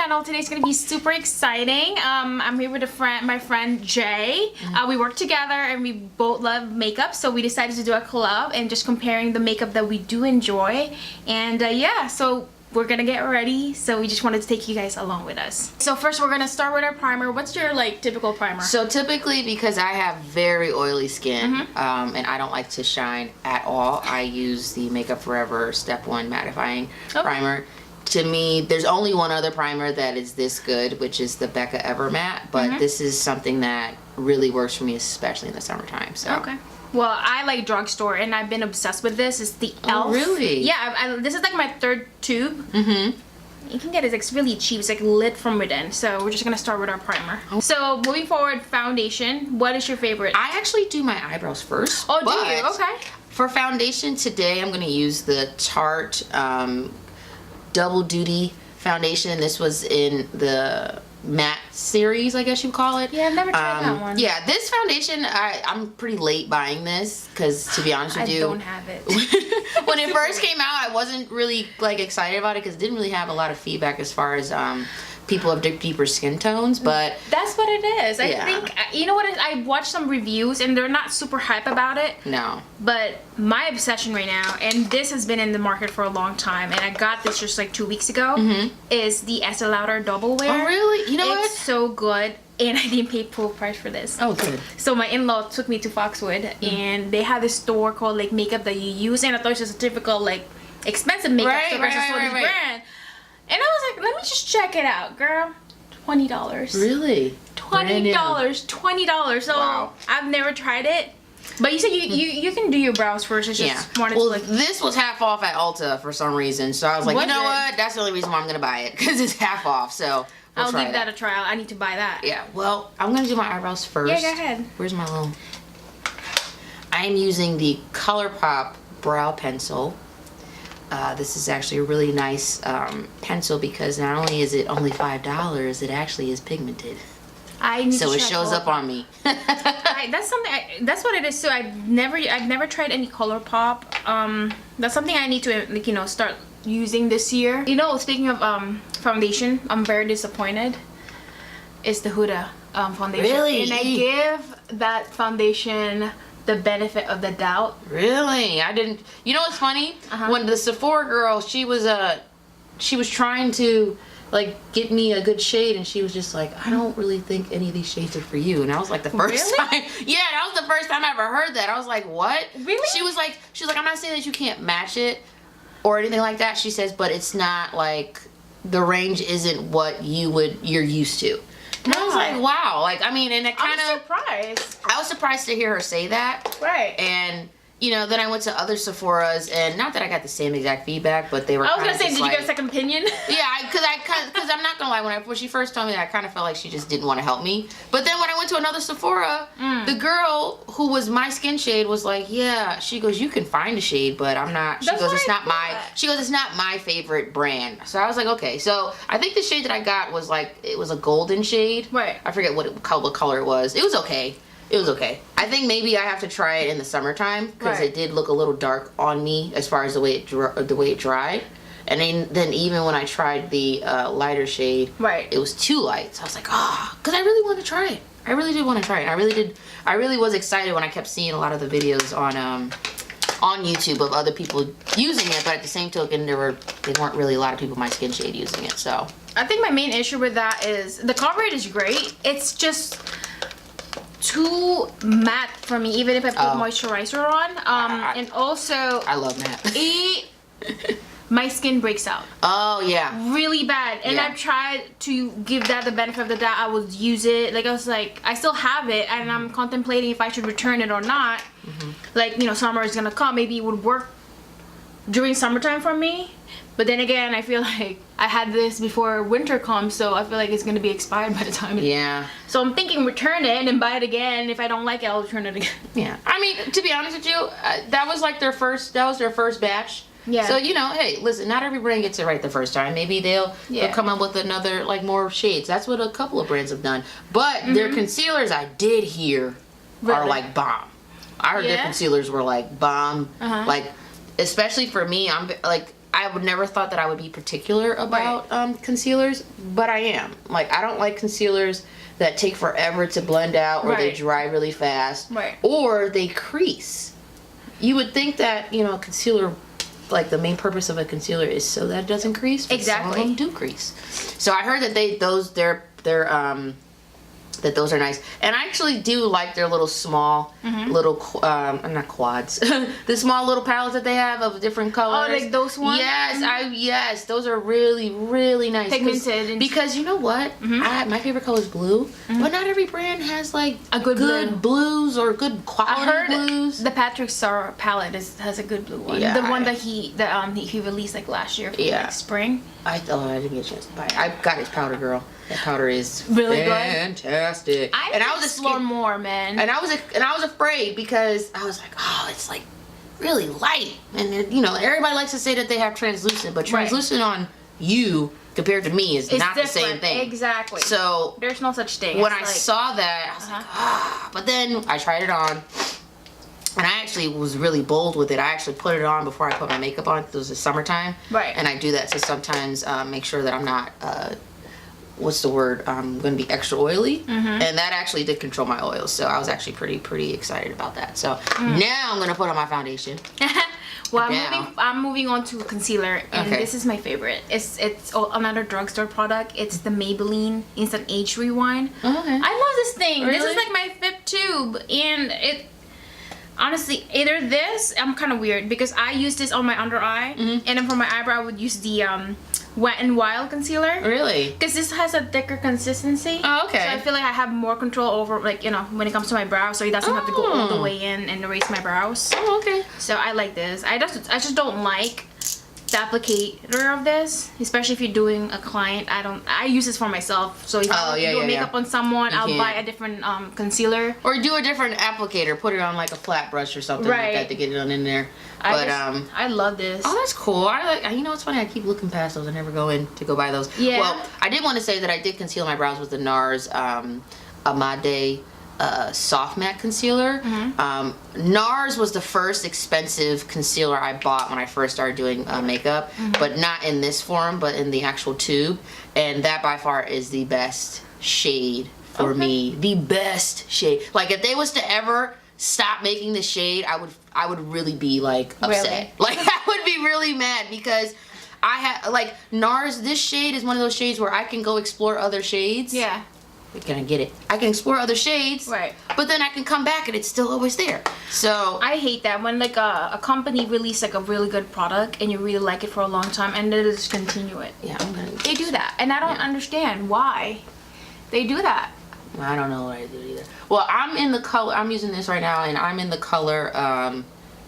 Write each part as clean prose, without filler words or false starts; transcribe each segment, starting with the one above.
channel. Today's gonna be super exciting. I'm here with my friend Jay. We work together and we both love makeup, so we decided to do a collab and just comparing the makeup that we do enjoy. And yeah, so we're gonna get ready, so we just wanted to take you guys along with us. So first we're gonna start with our primer. What's your like typical primer? So typically, because I have very oily skin, and I don't like to shine at all, I use the Makeup Forever Step 1 mattifying primer. To me, there's only one other primer that is this good, which is the Becca Ever Matte, but this is something that really works for me, especially in the summertime. So. Okay. Well, I like drugstore, and I've been obsessed with this. It's the e.l.f. Oh, really? Yeah, this is like my third tube. You can get it, it's really cheap. It's like lit from within. So we're just gonna start with our primer. So moving forward, foundation. What is your favorite? I actually do my eyebrows first. Oh, do you? Okay. For foundation today, I'm gonna use the Tarte Double Duty foundation. This was in the matte series, I guess you call it. Yeah, I've never tried that one. Yeah, this foundation, I'm pretty late buying this because, to be honest with you, I don't have it. When it first came out, I wasn't really like excited about it because it didn't really have a lot of feedback as far as people have deeper skin tones, but that's what it is. I think, you know what, I watched some reviews and they're not super hype about it. No. But my obsession right now, and this has been in the market for a long time, and I got this just like 2 weeks ago, is the Estee Lauder Double Wear. Oh, really? You know what? It's so good, and I didn't pay full price for this. Oh, good. So my in-law took me to Foxwood, and they have this store called like Makeup That You Use, and I thought it was just a typical like expensive makeup store versus this brand. And I was like, let me just check it out, girl. $20. Really? $20. $20. So wow. I've never tried it. But you said you can do your brows first. It's just wanted to like. This was half off at Ulta for some reason, so I was like, you know what? That's the only reason why I'm gonna buy it, because it's half off. So I'll give that a try. I need to buy that. Yeah. Well, I'm gonna do my eyebrows first. Yeah, go ahead. Where's my little? I'm using the ColourPop brow pencil. This is actually a really nice pencil because not only is it only $5, it actually is pigmented. So it shows up on me. That's something. That's what it is too. I've never tried any ColourPop. That's something I need to like, start using this year. Speaking of foundation, I'm very disappointed. It's the Huda foundation. Really? And I give that foundation the benefit of the doubt. Really? I didn't. You know what's funny? When the Sephora girl, she was trying to like get me a good shade, and she was just like, I don't really think any of these shades are for you. And I was like, the first time. Yeah, that was the first time I ever heard that. I was like, what? Really? She was like, I'm not saying that you can't match it or anything like that. She says, but it's not like the range isn't what you're used to. And I was like, wow. Like, I mean, and it kind of... surprised. I was surprised to hear her say that. Right. And, then I went to other Sephoras, and not that I got the same exact feedback, but they were I was going to say, did you get a second opinion? Yeah, because I'm not going to lie, when she first told me that, I kind of felt like she just didn't want to help me. But then when I went to another Sephora, the girl who was my skin shade was like, yeah, she goes, you can find a shade, but I'm not, she goes, it's not my favorite brand. So I was like, okay. So I think the shade that I got was like, it was a golden shade. Right. I forget what color it was. It was okay. It was okay. I think maybe I have to try it in the summertime because it did look a little dark on me as far as the way it dried. And then even when I tried the lighter shade, it was too light. So I was like, because I really want to try it. I really did want to try it. I really was excited when I kept seeing a lot of the videos on YouTube of other people using it, but at the same token, there weren't really a lot of people my skin shade using it. So I think my main issue with that is the coverage is great. It's just too matte for me, even if I put moisturizer on. And also, I love matte. My skin breaks out. Oh yeah. Really bad. And I've tried to give that the benefit of the doubt. I would use it. Like, I was like, I still have it, and I'm contemplating if I should return it or not. Like, summer is gonna come. Maybe it would work during summertime for me. But then again, I feel like I had this before winter comes, so I feel like it's going to be expired by the time So I'm thinking return it and then buy it again. If I don't like it, I'll return it again. Yeah. I mean, to be honest with you, that was their first batch. Yeah. So, hey, listen, not every brand gets it right the first time. Maybe they'll come up with another, like, more shades. That's what a couple of brands have done. But their concealers, I did hear, are, like, bomb. I heard their concealers were, like, bomb. Like, especially for me, I'm, like, I would never thought that I would be particular about concealers, but I am. Like, I don't like concealers that take forever to blend out, or they dry really fast, or they crease. You would think that, you know, concealer, like the main purpose of a concealer is so that it doesn't crease. Exactly. Some of them do crease. So I heard that that those are nice, and I actually do like their little small little not quads, the small little palettes that they have of different colors. Oh, like those ones? Yes, those are really, really nice. Pigmented. Because you know what, my favorite color is blue, but not every brand has like a good blues or good quality I heard blues. the Patrick Star palette has a good blue one. The one that he released like last year for like spring. I didn't get a chance to buy it. I got his powder, girl. That powder is really fantastic. I was explore more, man. And I was afraid because I was like, oh, it's like really light, and you know, everybody likes to say that they have translucent, but translucent on you compared to me is not the same thing. Exactly. So there's no such thing. When I saw that, I was like, ah. But then I tried it on. And I actually was really bold with it. I actually put it on before I put my makeup on. It was the summertime. And I do that to sometimes make sure that I'm not, what's the word? I'm going to be extra oily. And that actually did control my oils. So I was actually pretty excited about that. So now I'm going to put on my foundation. Well, I'm moving on to concealer, and this is my favorite. It's another drugstore product. It's the Maybelline Instant Age Rewind. I love this thing. Really? This is like my 5th tube, and it... Honestly, either this, I'm kind of weird because I use this on my under eye, and then for my eyebrow I would use the Wet n Wild concealer. Really? Because this has a thicker consistency. Oh, okay. So I feel like I have more control over, like, you know, when it comes to my brows, so it doesn't have to go all the way in and erase my brows. Oh, okay. So I like this. I just don't like the applicator of this, especially if you're doing a client. I use this for myself, so if I do makeup on someone, I'll buy a different concealer, or do a different applicator, put it on like a flat brush or something like that to get it on in there. But I love this. Oh, that's cool. I like, you know, it's funny, I keep looking past those. I never go in to go buy those. Well, I did want to say that I did conceal my brows with the NARS Amade soft matte concealer. NARS was the first expensive concealer I bought when I first started doing makeup, but not in this form, but in the actual tube, and that by far is the best shade for me. The best shade. Like, if they was to ever stop making the shade, I would really be like upset. Like, I would be really mad because I have, like, NARS, this shade is one of those shades where I can go explore other shades. Yeah. Can I get it? I can explore other shades, but then I can come back and it's still always there. So I hate that when like a company release like a really good product and you really like it for a long time and then they just continue it. Yeah, they do that, and I don't understand why they do that. I don't know what I do either. Well, I'm in the color. I'm using this right now, and I'm in the color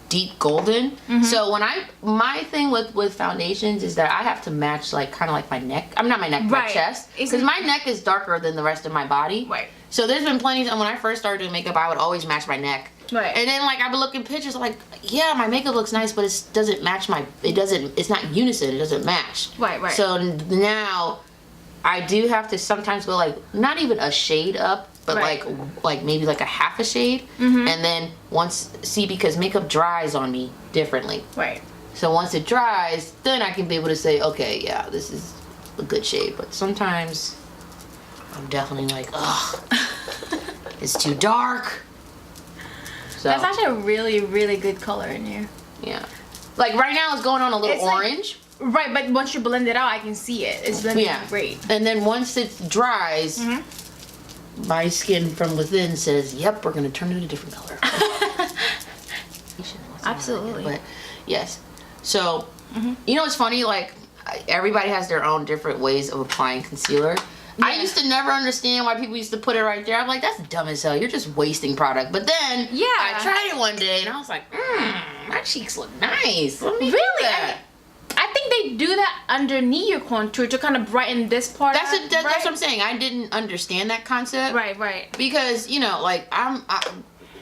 deep golden. So when my thing with foundations is that I have to match like kind of like my neck. I'm not my neck, my chest, because my neck is darker than the rest of my body. So there's been plenty of times when I first started doing makeup, I would always match my neck. And then like I've been looking pictures like, yeah, my makeup looks nice, but it doesn't match it's not unison. It doesn't match. So now I do have to sometimes go like not even a shade up, but like maybe like a half a shade, and then because makeup dries on me differently. So once it dries, then I can be able to say, okay, yeah, this is a good shade. But sometimes I'm definitely like, ugh, it's too dark. So that's actually a really, really good color in here. Yeah. Like right now it's going on a little orange. Like, but once you blend it out, I can see it. It's blending great. And then once it dries, my skin from within says, yep, we're going to turn it a different color. Absolutely. But yes. So, you know what's funny? Like, everybody has their own different ways of applying concealer. I used to never understand why people used to put it right there. I'm like, that's dumb as hell. You're just wasting product. But then I tried it one day and I was like, my cheeks look nice. Let me do that. I think they do that underneath your contour to kind of brighten this part. That's what I'm saying. I didn't understand that concept. Right. Because, you know, like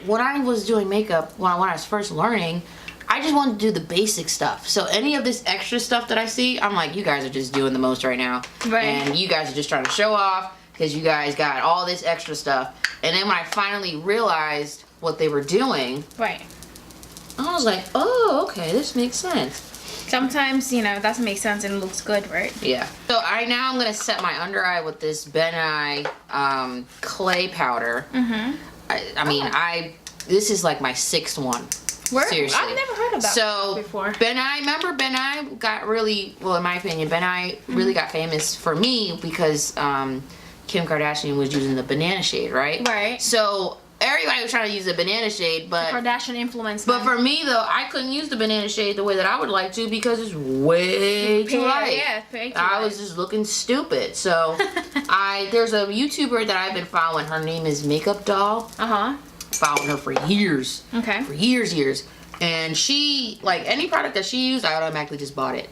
when I was doing makeup, when I was first learning, I just wanted to do the basic stuff. So any of this extra stuff that I see, I'm like, you guys are just doing the most right now. And you guys are just trying to show off because you guys got all this extra stuff. And then when I finally realized what they were doing, I was like, oh, okay, this makes sense. Sometimes, you know, it doesn't make sense and it looks good, right? Yeah. So now I'm gonna set my under eye with this Ben Nye clay powder. I mean, this is like my 6th one. Seriously. I've never heard of that before. Ben Nye, remember Ben Nye got really, well, in my opinion, Ben Nye really got famous for me because Kim Kardashian was using the banana shade, right? Right. So everybody was trying to use the banana shade, but Kardashian influence. But for me though, I couldn't use the banana shade the way that I would like to because it's way too light. Yeah, way too I was just looking stupid. So there's a YouTuber that I've been following. Her name is Makeup Doll. Following her for years. Okay. For years. And she, like, any product that she used, I automatically just bought it.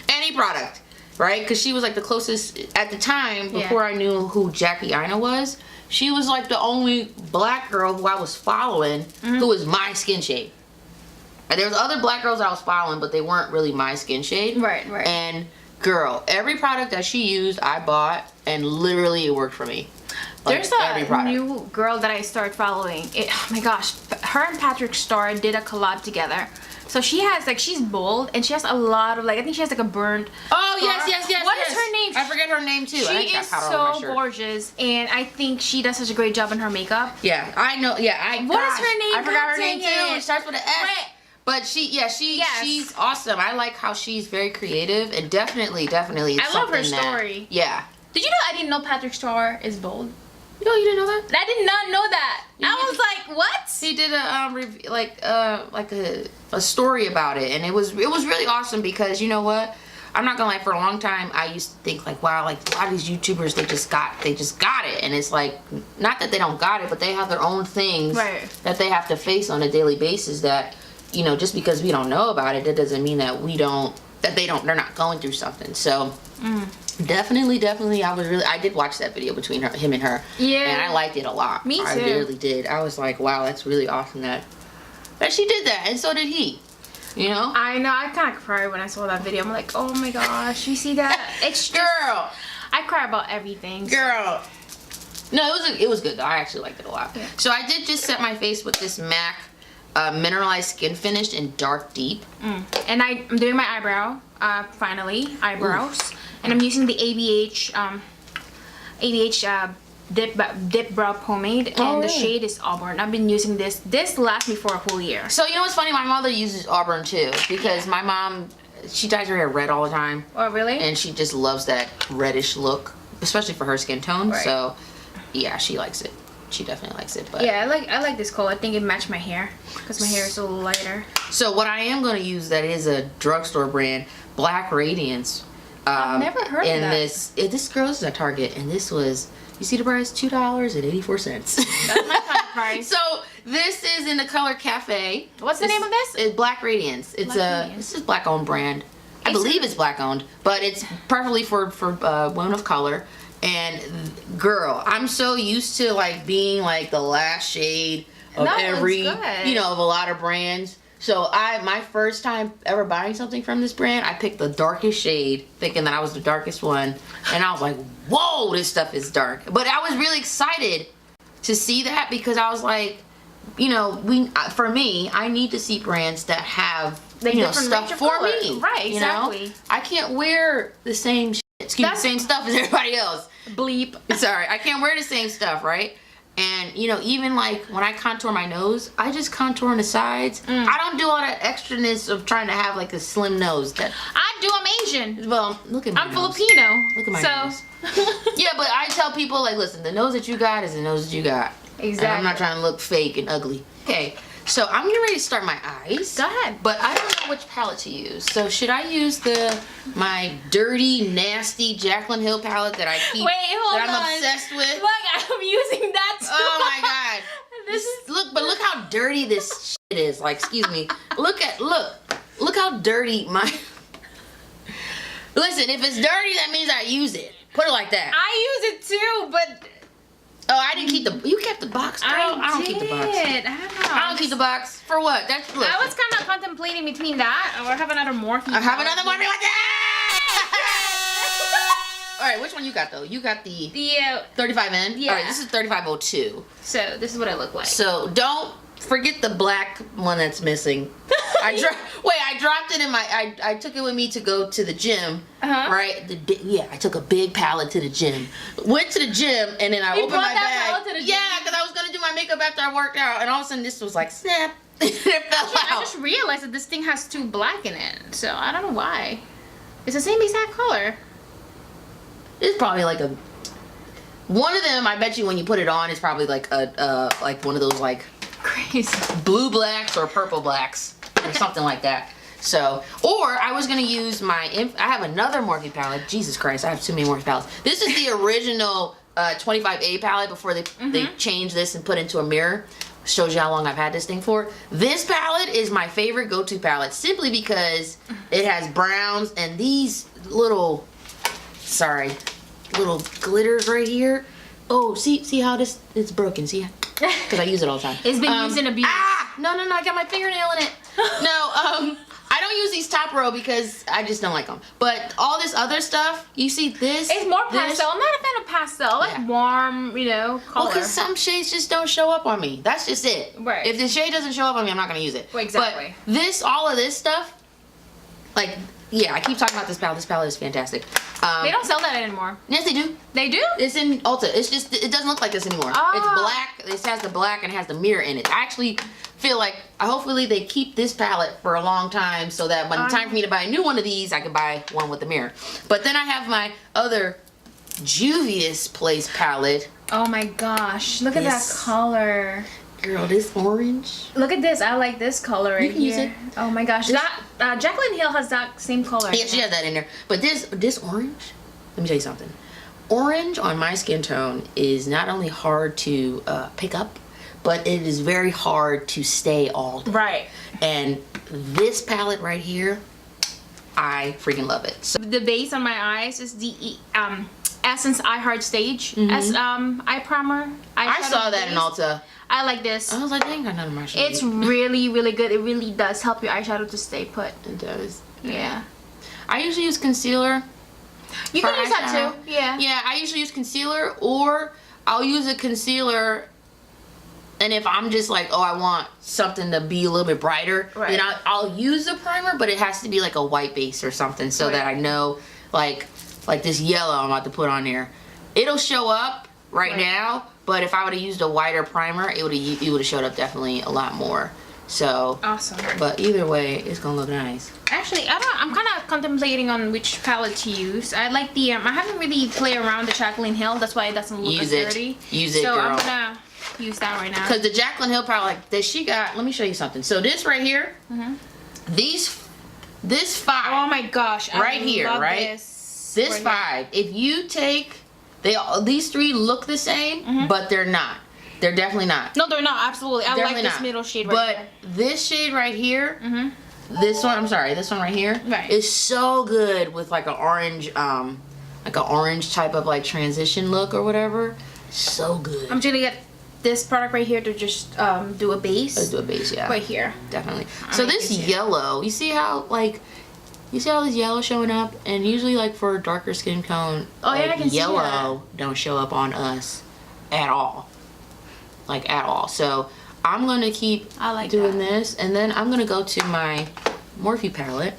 Any product, right? Because she was like the closest at the time before I knew who Jackie Aina was. She was like the only black girl who I was following who was my skin shade. And there was other black girls I was following, but they weren't really my skin shade. Right. And girl, every product that she used, I bought, and literally it worked for me. Like, there's a new girl that I started following. Oh my gosh, her and Patrick Starr did a collab together. So she has like, she's bold and she has a lot of like, I think she has like a burned. Oh yes. What is her name? I forget her name too. She is so gorgeous, and I think she does such a great job in her makeup. Yeah, I know. Yeah, What is her name? I forgot her name too. It starts with an S. Wait. But she's awesome. I like how she's very creative and definitely. It's I love her story. Yeah. Did you know I didn't know Patrick Starr is bold? No, you didn't know that? I did not know that. I was like, what? He did a story about it, and it was really awesome because you know what? I'm not gonna lie. For a long time, I used to think like, wow, like a lot of these YouTubers, they just got it, and it's like, not that they don't got it, but they have their own things that they have to face on a daily basis. That, you know, just because we don't know about it, that doesn't mean that they're not going through something. So. Definitely. I did watch that video between him and her. Yeah. And I liked it a lot. Me too. I really did. I was like, wow, that's really awesome that she did that, and so did he. You know? I know. I kind of cried when I saw that video. I'm like, oh my gosh, you see that? It's just, girl. I cry about everything. Girl. No, it was good though. I actually liked it a lot. Yeah. So I did just set my face with this MAC mineralized skin finish in dark deep. And I'm doing my eyebrows. Oof. And I'm using the ABH dip brow pomade, and the shade is Auburn. I've been using this. This lasts me for a whole year. So you know what's funny? My mother uses Auburn too because my mom, she dyes her hair red all the time. Oh really? And she just loves that reddish look, especially for her skin tone. Right. So yeah, she likes it. She definitely likes it. But yeah, I like this color. I think it matched my hair because my hair is a little lighter. So what I am going to use that is a drugstore brand, Black Radiance. I've never heard of that. This girl is at Target, and this was, you see the price, $2.84. That's my kind of price. So this is in the color Cafe. What's the name of this? It's Black Radiance. This is black owned brand. I believe it's black owned, but it's perfectly for women of color. And girl, I'm so used to like being like the last shade of of a lot of brands. So my first time ever buying something from this brand, I picked the darkest shade, thinking that I was the darkest one, and I was like, whoa, this stuff is dark. But I was really excited to see that because I was like, you know, for me, I need to see brands that have stuff for me. Right, exactly. You know? I can't wear the same same stuff as everybody else. Bleep. Sorry, I can't wear the same stuff, right? And, you know, even like when I contour my nose, I just contour on the sides. I don't do all that extraness of trying to have like a slim nose. I'm Asian. Well, look at my nose. I'm Filipino. Look at my nose. Yeah, but I tell people, like, listen, the nose that you got is the nose that you got. Exactly. And I'm not trying to look fake and ugly. Okay, so I'm getting ready to start my eyes. Go ahead. But I don't know which palette to use. So should I use my dirty, nasty Jaclyn Hill palette that I keep, I'm obsessed with? Look, I'm using that too. Oh my god. Look how dirty this shit is. Like, excuse me. Look how dirty my. Listen, if it's dirty, that means I use it. Put it like that. I use it too, but. Oh, I didn't keep the. You kept the box, girl. I don't keep the box. I don't know. I don't keep the box. For what? I was kind of contemplating between that or have another Morphe. I have another Morphe like that. All right, which one you got though? You got the 35N. Yeah. All right, this is 3502. So this is what I look like. So don't forget the black one that's missing. I dropped it in my. I took it with me to go to the gym. Right. I took a big palette to the gym. Went to the gym and then I opened my bag. Yeah, because I was gonna do my makeup after I worked out, and all of a sudden this was like snap. It fell out. I just realized that this thing has 2 black in it, so I don't know why. It's the same exact color. It's probably like a. One of them, I bet you, when you put it on, is probably like a like one of those like crazy blue blacks or purple blacks or something like that. So, or I was gonna use my. I have another Morphe palette. Jesus Christ, I have too many Morphe palettes. This is the original 25A palette before they changed this and put into a mirror. Shows you how long I've had this thing for. This palette is my favorite go-to palette simply because it has browns and these little. Sorry. Little glitters right here. Oh, see how it's broken. See, because I use it all the time. It's been used in abuse. No, I got my fingernail in it. No, I don't use these top row because I just don't like them. But all this other stuff, you see this? It's more pastel. I'm not a fan of pastel. I like warm, color. Well, because some shades just don't show up on me. That's just it. Right. If the shade doesn't show up on me, I'm not gonna use it. Well, exactly. But all of this stuff, like. Yeah, I keep talking about this palette. This palette is fantastic. They don't sell that anymore. Yes, they do. They do? It's in Ulta. It's just, it doesn't look like this anymore. Oh. It's black. This has the black and it has the mirror in it. I actually feel like, hopefully they keep this palette for a long time so that when it's time for me to buy a new one of these, I can buy one with the mirror. But then I have my other Juvia's Place palette. Oh my gosh. Look at that color. Girl, this orange. Look at this. I like this color right here. Use it. Oh my gosh. Jaclyn Hill has that same color. Yeah, she has that in there. But this orange, let me tell you something. Orange on my skin tone is not only hard to pick up, but it is very hard to stay all day. Right. And this palette right here, I freaking love it. So the base on my eyes is the Essence I Heart Stage as eye primer. I saw that in Ulta. I like this. I was like, I ain't got none of my shade. It's really, really good. It really does help your eyeshadow to stay put. It does. Yeah. I usually use concealer. You can use that too. Yeah. Yeah, I usually use concealer, or I'll use a concealer, and if I'm just like, oh, I want something to be a little bit brighter, then I'll use the primer, but it has to be like a white base or something so that I know, like this yellow I'm about to put on there. It'll show up right now, but if I would have used a whiter primer, it would have showed up definitely a lot more. So awesome. But either way, it's gonna look nice. Actually, I'm kind of contemplating on which palette to use. I like the I haven't really played around the Jaclyn Hill. That's why it doesn't look as dirty. Use it, so girl. I'm gonna use that right now. Because the Jaclyn Hill palette, like that she got. Let me show you something. So this right here, this 5. Oh my gosh! Right here, right? This 5. If you take, these 3 look the same, but they're not. They're definitely not. No, they're not. Absolutely, I like this middle shade right here. But this shade right here, this one. I'm sorry, this one right here is so good with like an orange, type of like transition look or whatever. So good. I'm gonna get this product right here to just do a base. Let's do a base, yeah. Right here. Definitely. So this yellow, you see how this yellow showing up, and usually like for a darker skin tone, I can see yellow don't show up on us at all. Like at all. So I'm gonna keep doing this, and then I'm gonna go to my Morphe palette,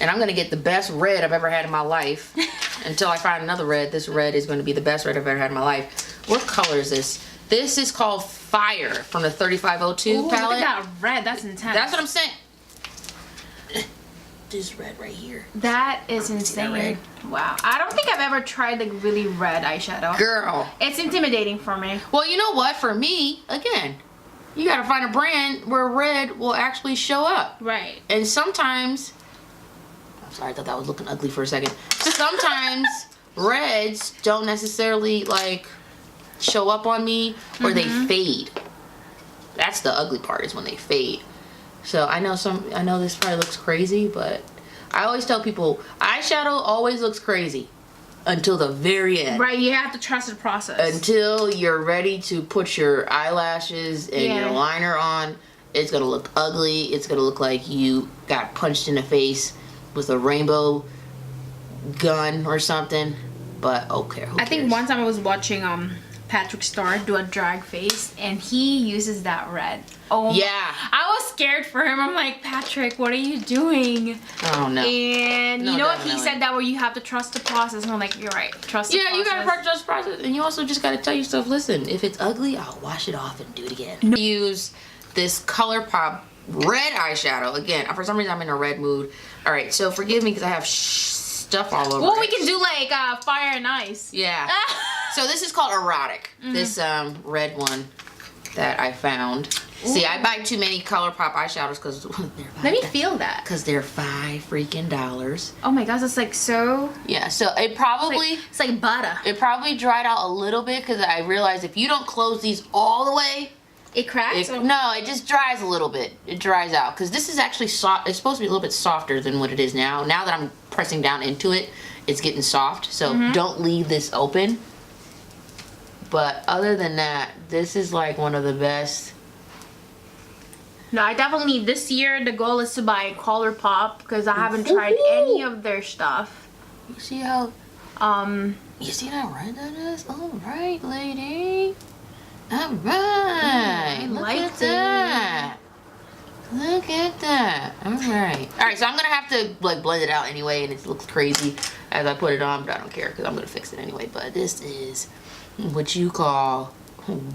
and I'm gonna get the best red I've ever had in my life. Until I find another red, this red is gonna be the best red I've ever had in my life. What color is this? This is called Fire from the 3502 palette. Look at that red. That's intense. That's what I'm saying. This red right here. That is insane. Wow. I don't think I've ever tried like really red eyeshadow. Girl. It's intimidating for me. Well, you know what? For me, again, you gotta find a brand where red will actually show up. Right. And sometimes, I'm sorry, I thought that was looking ugly for a second. Sometimes reds don't necessarily like show up on me, or they fade. That's the ugly part, is when they fade. So I know this probably looks crazy, but I always tell people eyeshadow always looks crazy until the very end. Right, you have to trust the process. Until you're ready to put your eyelashes and your liner on, it's gonna look ugly. It's gonna look like you got punched in the face with a rainbow gun or something. But okay, who cares? I think one time I was watching Patrick Star do a drag face, and he uses that red. Oh yeah. I was scared for him. I'm like, Patrick, what are you doing? Oh no. And No, you know what, definitely. he said that where you have to trust the process, and I'm like, you're right, trust the process. Yeah, you gotta trust the process, and you also just gotta tell yourself, listen, if it's ugly, I'll wash it off and do it again. Use this ColourPop red eyeshadow again. For some reason, I'm in a red mood. All right, so forgive me because I have stuff all over. Well, we can do like fire and ice. Yeah. So this is called Erotic. This red one that I found. Ooh. See, I buy too many ColourPop eyeshadows because they're Let me feel that. Because they're $5 freaking. Oh my gosh, it's like so. Yeah. So it probably it's like butter. It probably dried out a little bit because I realized if you don't close these all the way, it cracks. No, it just dries a little bit. It dries out because this is actually soft. It's supposed to be a little bit softer than what it is now. Now that I'm pressing down into it, it's getting soft. So don't leave this open. But other than that, this is like one of the best. No, I definitely need this year. The goal is to buy ColourPop because I haven't tried any of their stuff. You see how? You see how red that is? All right, lady. All right. Look at that. Look at that. All right. All right. So I'm gonna have to like blend it out anyway, and it looks crazy as I put it on, but I don't care because I'm gonna fix it anyway. But this is what you call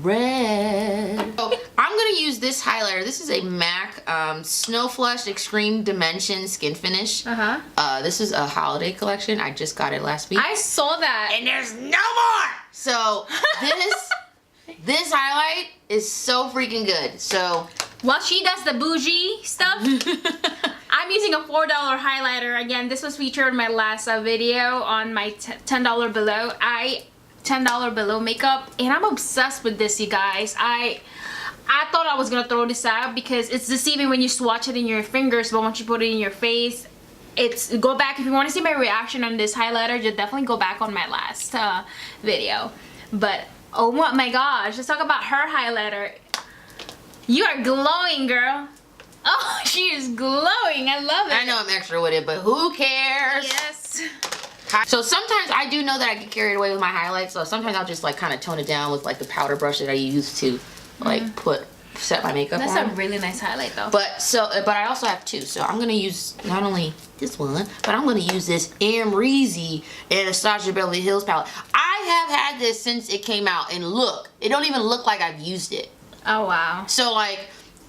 red. So I'm gonna use this highlighter. This is a MAC Snow Flush Extreme Dimension Skin Finish. This is a holiday collection. I just got it last week. I saw that. And there's no more. So this highlight is so freaking good. So while she does the bougie stuff, I'm using a $4 highlighter. Again, this was featured in my last video on my $10 below. $10 below makeup, and I'm obsessed with this, you guys. I thought I was gonna throw this out because it's deceiving when you swatch it in your fingers, but once you put it in your face, go back if you want to see my reaction on this highlighter. Just definitely go back on my last video. But oh my gosh, let's talk about her highlighter. You are glowing, girl. Oh, she is glowing. I love it. I know I'm extra with it, but who cares? Yes. So sometimes I do know that I get carried away with my highlights, so sometimes I'll just like kind of tone it down with like the powder brush that I use to like set my makeup That's on. a really nice highlight though. But I also have two, so I'm gonna use not only this one, but I'm gonna use this Amrezy Anastasia Beverly Hills palette. I have had this since it came out, and look, it don't even look like I've used it. Oh wow. So like,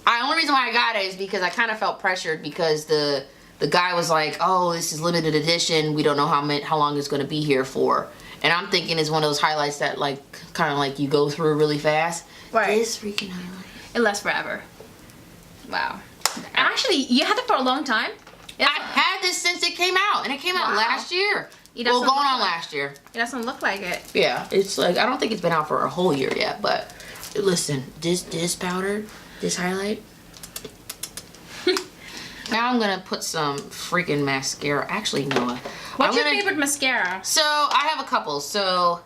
the only reason why I got it is because I kind of felt pressured because the guy was like, oh, this is limited edition. We don't know how long it's going to be here for. And I'm thinking it's one of those highlights that like kind of like you go through really fast. Right. This freaking highlight. It lasts forever. Wow. Actually, you had it for a long time? I had this since it came out, and it came out last year. Well, going on last year. It doesn't look like it. Yeah, it's like, I don't think it's been out for a whole year yet, but listen, this powder, this highlight. Now I'm gonna put some freaking mascara. Actually, no. What's your favorite mascara? So I have a couple. So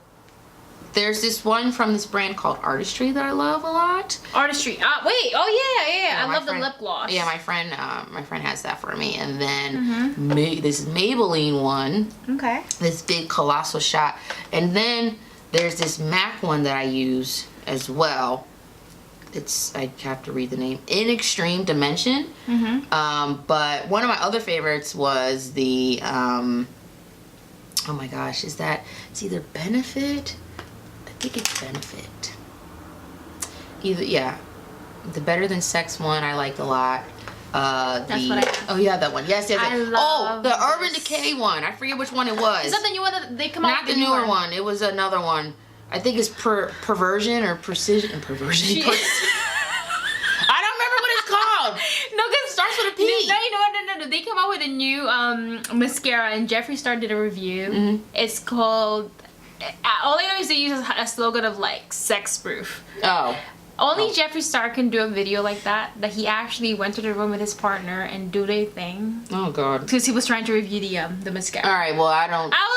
there's this one from this brand called Artistry that I love a lot. Artistry. Wait. Oh yeah. I love the lip gloss. Yeah, my friend has that for me. And then this Maybelline one. Okay. This big colossal shot. And then there's this MAC one that I use as well. I have to read the name. In Extreme Dimension. But one of my other favorites was the, oh my gosh, it's either Benefit? I think it's Benefit. The Better Than Sex one I liked a lot. That's what I have. Oh, yeah, that one. Yes. I love the Urban Decay one. I forget which one it was. Is that the new one that they come out with? Not the newer one. It was another one. I think it's Perversion or Precision. Perversion. I don't remember what it's called. No, because it starts with a P. No, you know what? No. They come out with a new mascara, and Jeffree Star did a review. It's called. All I know is they use a slogan of like sex proof. Oh. Only Jeffree Star can do a video like that he actually went to the room with his partner and do their thing. Oh God. Because he was trying to review the mascara. All right. Well, I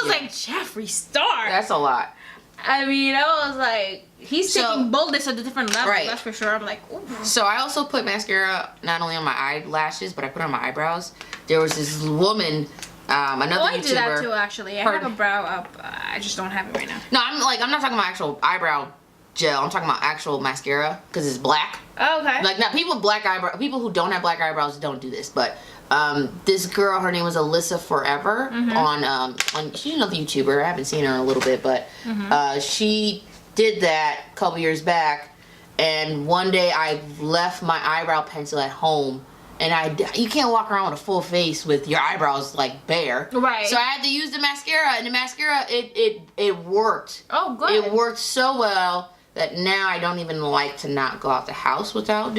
was like, Jeffree Star. That's a lot. I mean, I was like, he's taking boldness at a different level. Right. That's for sure. I'm like, ooh. So I also put mascara not only on my eyelashes, but I put it on my eyebrows. There was this woman, another YouTuber. I do that too, actually. I have a brow up. I just don't have it right now. No, I'm not talking about actual eyebrow gel. I'm talking about actual mascara because it's black. Oh, okay. Like, not people with black eyebrows. People who don't have black eyebrows don't do this. But this girl, her name was Alyssa Forever on she's another YouTuber. I haven't seen her in a little bit, but she did that a couple years back. And one day I left my eyebrow pencil at home. And you can't walk around with a full face with your eyebrows like bare. Right. So I had to use the mascara, and the mascara, it worked. Oh, good. It worked so well that now I don't even like to not go out the house without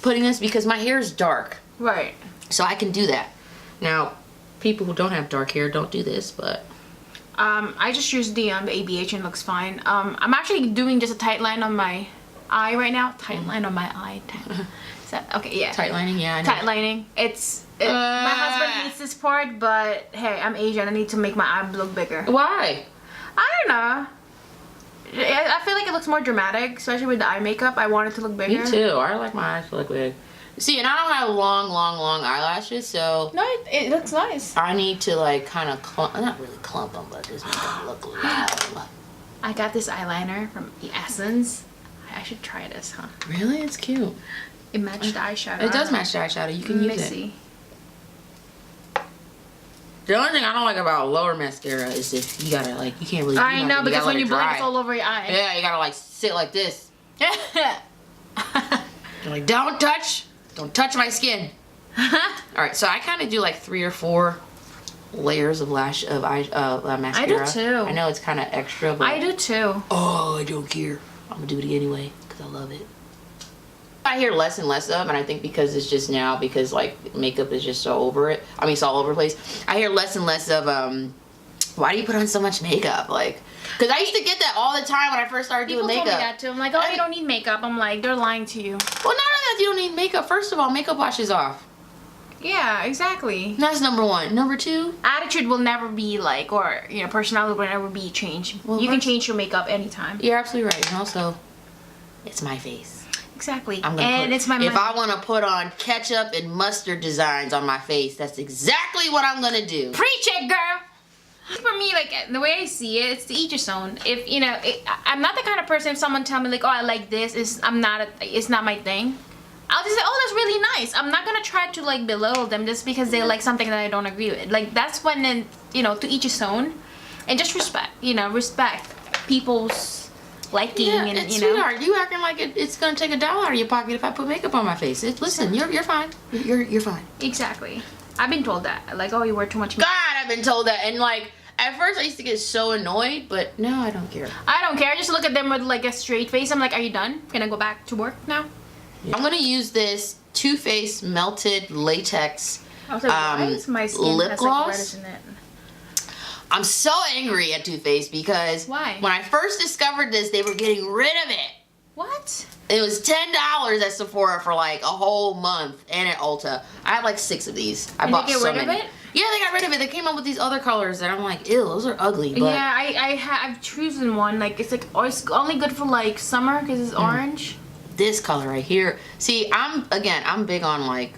putting this, because my hair is dark. Right. So I can do that. Now, people who don't have dark hair don't do this, but... I just use the ABH and it looks fine. I'm actually doing just a tight line on my eye right now. Tight line on my eye. Okay, yeah. Tight lining, yeah, I know. Tight lining. My husband hates this part, but hey, I'm Asian. I need to make my eye look bigger. Why? I don't know. I feel like it looks more dramatic, especially with the eye makeup. I want it to look bigger. Me too. I like my eyes to look big. See, and I don't have long eyelashes, so... No, it looks nice. I need to, like, kind of not really clump them, but just make them look long. I got this eyeliner from Essence. I should try this, huh? Really? It's cute. It matched the eyeshadow. It does match the eyeshadow. You can use it. The only thing I don't like about lower mascara is if you gotta, like, you can't really do I know, nothing. because when you blend, dry. it's all over your eye. Yeah, you gotta, like, sit like this. You're like, don't touch my skin. Alright, so I kind of do, like, 3 or 4 layers of mascara. I do too. I know it's kind of extra, but... I do too. Oh, I don't care. I'm gonna do it anyway, because I love it. I hear less and less of, and I think because it's just now, because like makeup is just so over it. I mean, it's all over the place. I hear less and less of, why do you put on so much makeup? Like, because I used to get that all the time when I first started doing makeup. People told me that too. I'm like, oh, you don't need makeup. I'm like, they're lying to you. Well, not only that you don't need makeup. First of all, makeup washes off. Yeah, exactly. That's number 1. Number 2, attitude will never be like, or you know, personality will never be changed. Well, you can change your makeup anytime. You're absolutely right. And also, it's my face. Exactly. It's my money. If I want to put on ketchup and mustard designs on my face, that's exactly what I'm gonna do. Preach it, girl. For me, like the way I see it, it's to each his own. If you know, I'm not the kind of person. If someone tell me like, oh, I like this, it's not my thing. I'll just say, oh, that's really nice. I'm not gonna try to like belittle them just because they like something that I don't agree with. Like that's when, then, you know, to each his own, and just respect. You know, respect people's liking, and you know. Sweetheart, you acting like it's gonna take $1 out of your pocket if I put makeup on my face. Listen, you're fine. You're fine. Exactly. I've been told that. Like, oh, you wear too much makeup. God, I've been told that, and like at first I used to get so annoyed, but now I don't care. I don't care. I just look at them with like a straight face. I'm like, are you done? Can I go back to work now? Yeah. I'm gonna use this Too Faced Melted Latex my skin lip has, gloss. Like, reddish in it. I'm so angry at Too Faced because why? When I first discovered this, they were getting rid of it. What? It was $10 at Sephora for like a whole month, and at Ulta. I had like 6 of these. I bought so many. Rid of it? Yeah, they got rid of it. They came up with these other colors that I'm like, ew, those are ugly. But yeah, I've chosen one. Like it's like it's only good for like summer because it's orange. This color right here. See, I'm big on like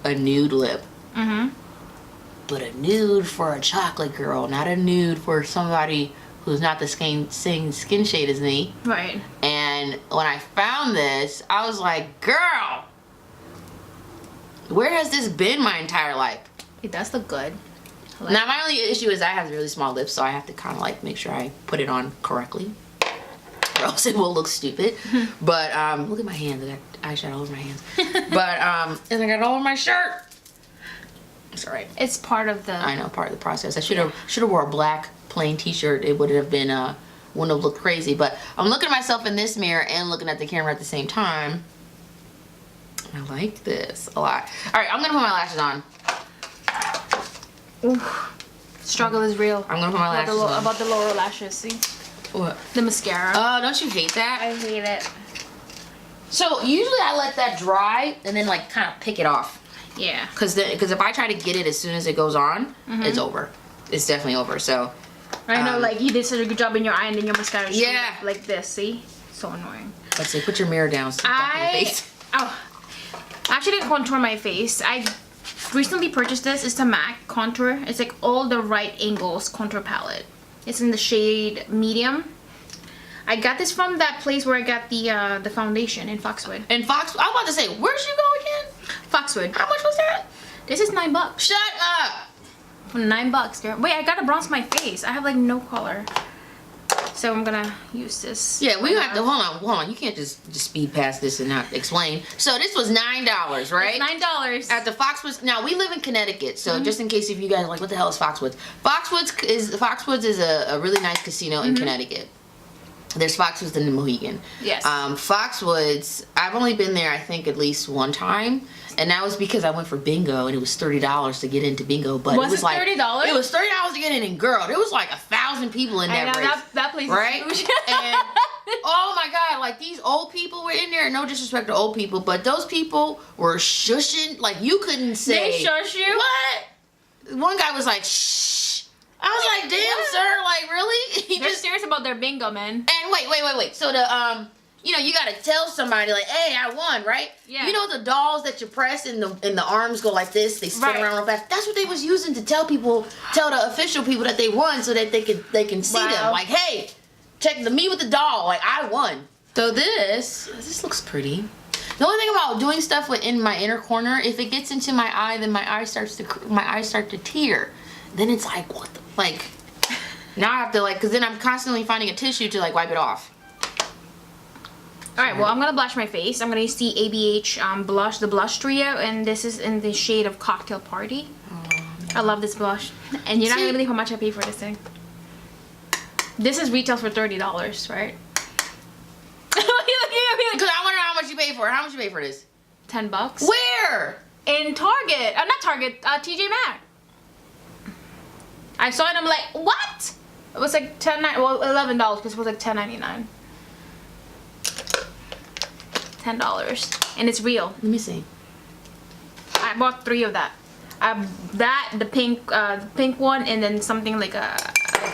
a nude lip. Mm-hmm. But a nude for a chocolate girl, not a nude for somebody who's not the same skin shade as me. Right. And when I found this, I was like, girl, where has this been my entire life? It does look good. Now, my only issue is I have really small lips, so I have to kind of like make sure I put it on correctly, or else it will look stupid. But look at my hands. I got eyeshadow all over my hands. But and I got it all over my shirt. It's alright. It's part of the. I know, part of the process. I should have wore a black plain T-shirt. It would have been wouldn't have looked crazy. But I'm looking at myself in this mirror and looking at the camera at the same time. I like this a lot. All right, I'm gonna put my lashes on. Oof. Struggle is real. I'm gonna put my lashes on. About the lower lashes. See. What? The mascara. Oh, don't you hate that? I hate it. So usually I let that dry and then like kind of pick it off. Yeah. Because if I try to get it as soon as it goes on, it's over. It's definitely over. So. I know, like you did such a good job in your eye, and then your mascara. Yeah. Like this. See. So annoying. Let's see. Put your mirror down. So your face. I actually didn't contour my face. I recently purchased this. It's the MAC contour. It's like all the right angles contour palette. It's in the shade medium. I got this from that place where I got the foundation in Foxwood. And I was about to say, where'd you go again? Foxwood. How much was that? This is $9. Shut up. $9, girl. Wait, I gotta bronze my face. I have like no color. So I'm gonna use this. Yeah, we have to, hold on. You can't just speed past this and not explain. So this was $9, right? It's $9. At the Foxwoods. Now, we live in Connecticut, so just in case if you guys are like, what the hell is Foxwoods? Foxwoods is a really nice casino in Connecticut. There's Foxwoods in the Mohegan. Yes. Foxwoods, I've only been there, I think, at least one time. And that was because I went for bingo, and it was $30 to get into bingo. But was it was it like $30? It was $30 to get in, and girl, there was like 1,000 people in that place. That place right? is huge. And oh my god, like these old people were in there. No disrespect to old people, but those people were shushing. Like you couldn't say. They shush you? What? One guy was like, shh. I was like, damn, sir, like really? They're serious about their bingo, man. And wait. So the you know, you gotta tell somebody like, hey, I won, right? Yeah. You know the dolls that you press and the arms go like this, they spin around real fast. That's what they was using to tell the official people that they won, so that they can see them. Like, hey, check me with the doll, like I won. So this looks pretty. The only thing about doing stuff in my inner corner, if it gets into my eye, then my eyes start to tear. Then it's like, what the, like, now I have to like, cause then I'm constantly finding a tissue to like wipe it off. Alright, well, I'm gonna blush my face. I'm gonna use the ABH blush, the blush trio, and this is in the shade of Cocktail Party. I love this blush. And you're not gonna believe how much I paid for this thing. This is retails for $30, right? Cause I wanna know how much you paid for it. How much you paid for this? $10. Where? In Target. Not Target, TJ Maxx. I saw it and I'm like, what? It was like $11 because it was like $10.99. $10. And it's real. Let me see. I bought 3 of that. The pink one, and then something like a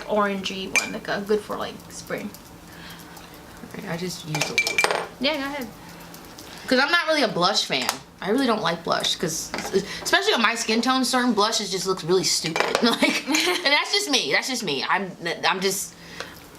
orangey one, like a good for like spring. Alright, I just used a little bit. Yeah, go ahead. Because I'm not really a blush fan. I really don't like blush because, especially on my skin tone, certain blushes just looks really stupid. Like, and that's just me. That's just me. I'm just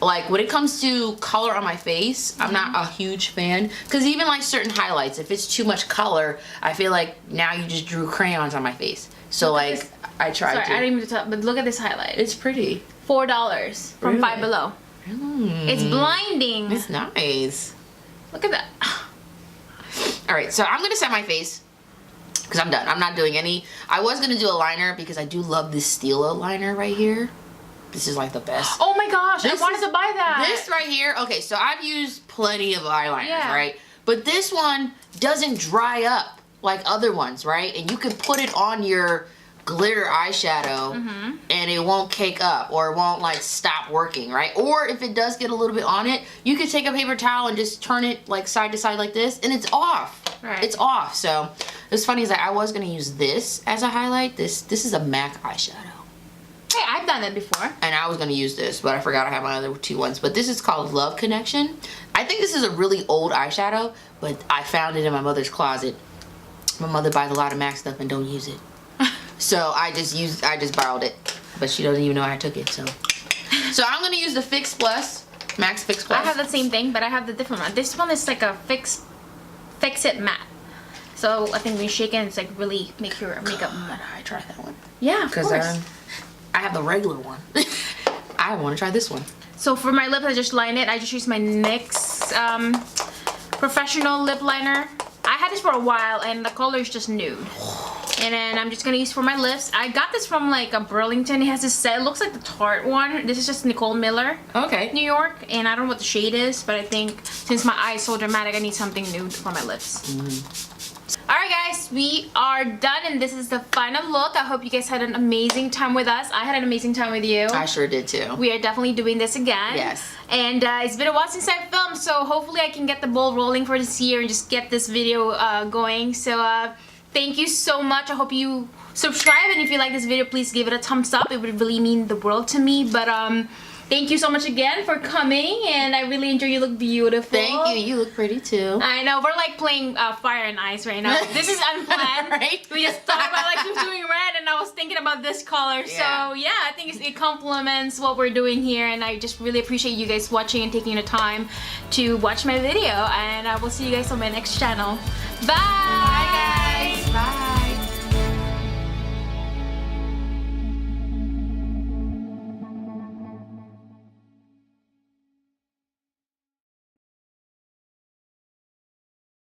like, when it comes to color on my face, I'm not a huge fan. Because even like certain highlights, if it's too much color, I feel like now you just drew crayons on my face. So like, I tried to. Sorry, I didn't even tell, but look at this highlight. It's pretty. $4 from Really? Five Below. It's blinding. It's nice. Look at that. Alright, so I'm going to set my face because I'm done. I'm not doing any. I was going to do a liner because I do love this Stila liner right here. This is like the best. Oh my gosh, I wanted to buy that. This right here, okay, so I've used plenty of eyeliners, right? But this one doesn't dry up like other ones, right? And you can put it on your glitter eyeshadow and it won't cake up or it won't like stop working, right? Or if it does get a little bit on it, you can take a paper towel and just turn it like side to side like this and it's off. Right. It's off. So what's funny is that I was gonna use this as a highlight. This is a MAC eyeshadow. Hey, I've done that before. And I was gonna use this, but I forgot I have my other 2 ones. But this is called Love Connection. I think this is a really old eyeshadow, but I found it in my mother's closet. My mother buys a lot of MAC stuff and don't use it. So I just borrowed it, but she doesn't even know I took it. So I'm gonna use the Fix Plus, Max Fix Plus. I have the same thing, but I have the different one. This one is like a Fix It Matte. So I think when you shake it, it's like really make your makeup matte. I tried that one. Yeah, of Because course. I have the regular one. I want to try this one. So for my lips, I just line it. I just use my NYX professional lip liner. I had this for a while, and the color is just nude. And then I'm just gonna use for my lips. I got this from like a Burlington. It has this set. It looks like the Tarte one. This is just Nicole Miller, Okay. New York. And I don't know what the shade is, but I think since my eye is so dramatic, I need something nude for my lips. Alright guys, we are done and this is the final look. I hope you guys had an amazing time with us. I had an amazing time with you. I sure did too. We are definitely doing this again. Yes. And it's been a while since I filmed, so hopefully I can get the ball rolling for this year and just get this video going. So thank you so much. I hope you subscribe, and if you like this video, please give it a thumbs up. It would really mean the world to me. But thank you so much again for coming, and I really enjoy. You look beautiful. Thank you. You look pretty too. I know, we're like playing fire and ice right now. This is unplanned. Right? We just thought about like she was doing red, and I was thinking about this color. Yeah. So yeah, I think it complements what we're doing here, and I just really appreciate you guys watching and taking the time to watch my video. And I will see you guys on my next channel. Bye. Bye guys.